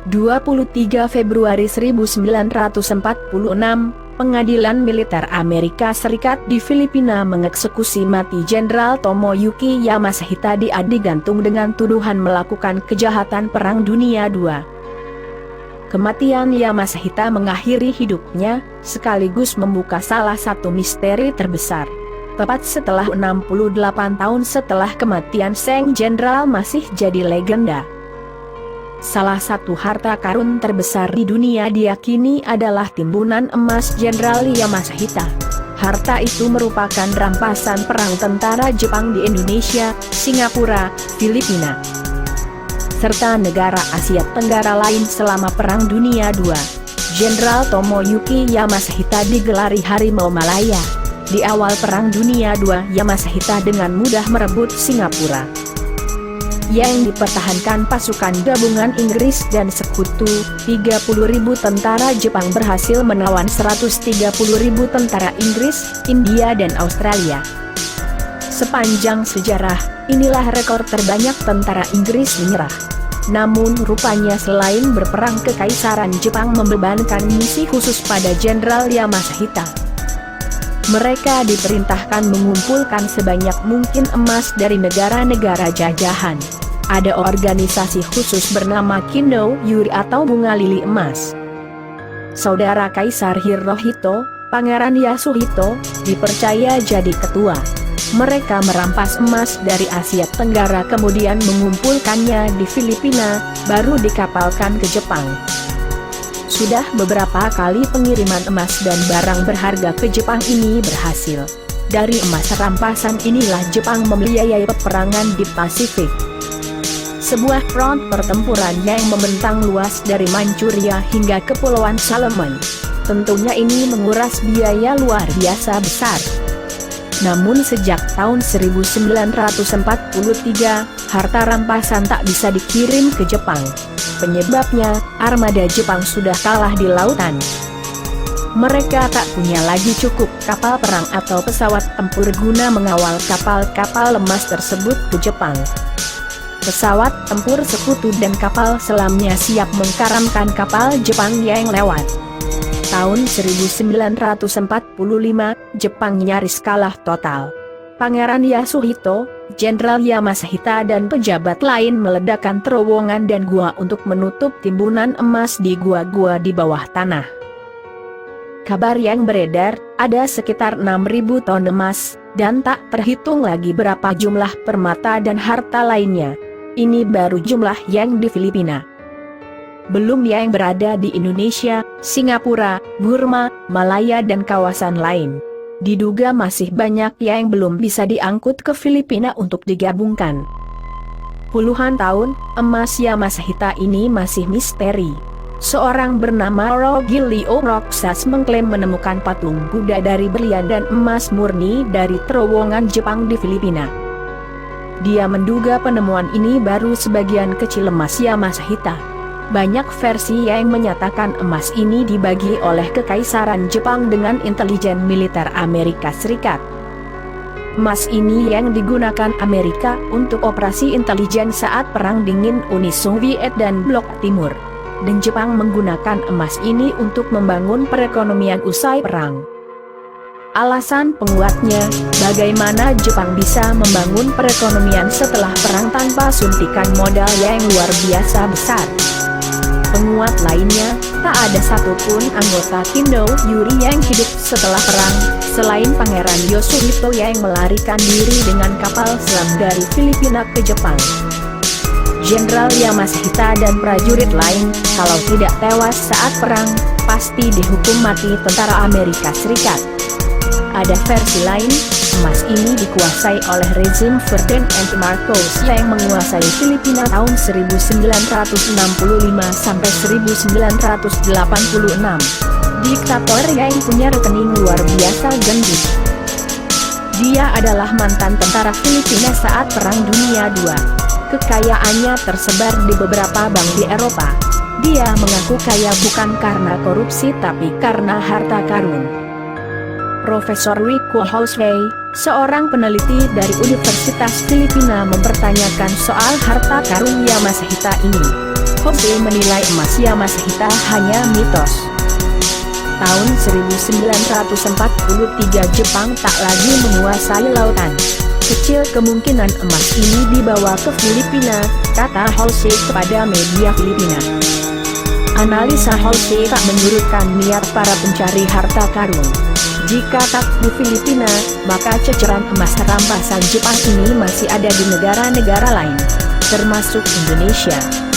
23 Februari 1946, Pengadilan Militer Amerika Serikat di Filipina mengeksekusi mati Jenderal Tomoyuki Yamashita di Adi gantung dengan tuduhan melakukan kejahatan Perang Dunia II. Kematian Yamashita mengakhiri hidupnya, sekaligus membuka salah satu misteri terbesar. Tepat setelah 68 tahun setelah kematian sang jenderal masih jadi legenda. Salah satu harta karun terbesar di dunia diyakini adalah timbunan emas Jenderal Yamashita. Harta itu merupakan rampasan perang tentara Jepang di Indonesia, Singapura, Filipina, serta negara Asia Tenggara lain selama Perang Dunia II. Jenderal Tomoyuki Yamashita digelari Harimau Malaya. Di awal Perang Dunia II, Yamashita dengan mudah merebut Singapura, yang dipertahankan pasukan gabungan Inggris dan Sekutu. 30.000 tentara Jepang berhasil menawan 130.000 tentara Inggris, India dan Australia. Sepanjang sejarah, inilah rekor terbanyak tentara Inggris menyerah. Namun rupanya selain berperang, Kekaisaran Jepang membebankan misi khusus pada Jenderal Yamashita. Mereka diperintahkan mengumpulkan sebanyak mungkin emas dari negara-negara jajahan. Ada organisasi khusus bernama Kindo Yuri atau Bunga Lili Emas. Saudara Kaisar Hirohito, Pangeran Yasuhito, dipercaya jadi ketua. Mereka merampas emas dari Asia Tenggara kemudian mengumpulkannya di Filipina, baru dikapalkan ke Jepang. Sudah beberapa kali pengiriman emas dan barang berharga ke Jepang ini berhasil. Dari emas rampasan inilah Jepang membiayai peperangan di Pasifik. Sebuah front pertempuran yang membentang luas dari Manchuria hingga Kepulauan Salomon. Tentunya ini menguras biaya luar biasa besar. Namun sejak tahun 1943, harta rampasan tak bisa dikirim ke Jepang. Penyebabnya, armada Jepang sudah kalah di lautan. Mereka tak punya lagi cukup kapal perang atau pesawat tempur guna mengawal kapal-kapal lemas tersebut ke Jepang. Pesawat tempur Sekutu dan kapal selamnya siap mengkaramkan kapal Jepang yang lewat. Tahun 1945, Jepang nyaris kalah total. Pangeran Yasuhito, Jenderal Yamashita dan pejabat lain meledakkan terowongan dan gua untuk menutup timbunan emas di gua-gua di bawah tanah. Kabar yang beredar, ada sekitar 6.000 ton emas, dan tak terhitung lagi berapa jumlah permata dan harta lainnya. Ini baru jumlah yang di Filipina. Belum yang berada di Indonesia, Singapura, Burma, Malaya dan kawasan lain. Diduga masih banyak yang belum bisa diangkut ke Filipina untuk digabungkan. Puluhan tahun, emas Yamashita ini masih misteri. Seorang bernama Rogilio Roxas mengklaim menemukan patung Buddha dari berlian dan emas murni dari terowongan Jepang di Filipina. Dia menduga penemuan ini baru sebagian kecil emas Yamashita. Banyak versi yang menyatakan emas ini dibagi oleh Kekaisaran Jepang dengan intelijen militer Amerika Serikat. Emas ini yang digunakan Amerika untuk operasi intelijen saat Perang Dingin Uni Soviet dan Blok Timur. Dan Jepang menggunakan emas ini untuk membangun perekonomian usai perang. Alasan penguatnya, bagaimana Jepang bisa membangun perekonomian setelah perang tanpa suntikan modal yang luar biasa besar. Penguat lainnya, tak ada satupun anggota Kindo Yuri yang hidup setelah perang, selain Pangeran Yasuhito yang melarikan diri dengan kapal selam dari Filipina ke Jepang. Jenderal Yamashita dan prajurit lain, kalau tidak tewas saat perang, pasti dihukum mati tentara Amerika Serikat. Ada versi lain, emas ini dikuasai oleh rezim Ferdinand Marcos yang menguasai Filipina tahun 1965 sampai 1986. Diktator yang punya rekening luar biasa gendut. Dia adalah mantan tentara Filipina saat Perang Dunia II. Kekayaannya tersebar di beberapa bank di Eropa. Dia mengaku kaya bukan karena korupsi tapi karena harta karun. Profesor Rico Housey, seorang peneliti dari Universitas Filipina mempertanyakan soal harta karun Yamashita ini. Jose menilai emas Yamashita hanya mitos. Tahun 1943 Jepang tak lagi menguasai lautan. Kecil kemungkinan emas ini dibawa ke Filipina, kata Jose kepada media Filipina. Analisa Jose tak menurutkan niat para pencari harta karun. Jika tak di Filipina, maka ceceran emas rampasan Jepang ini masih ada di negara-negara lain, termasuk Indonesia.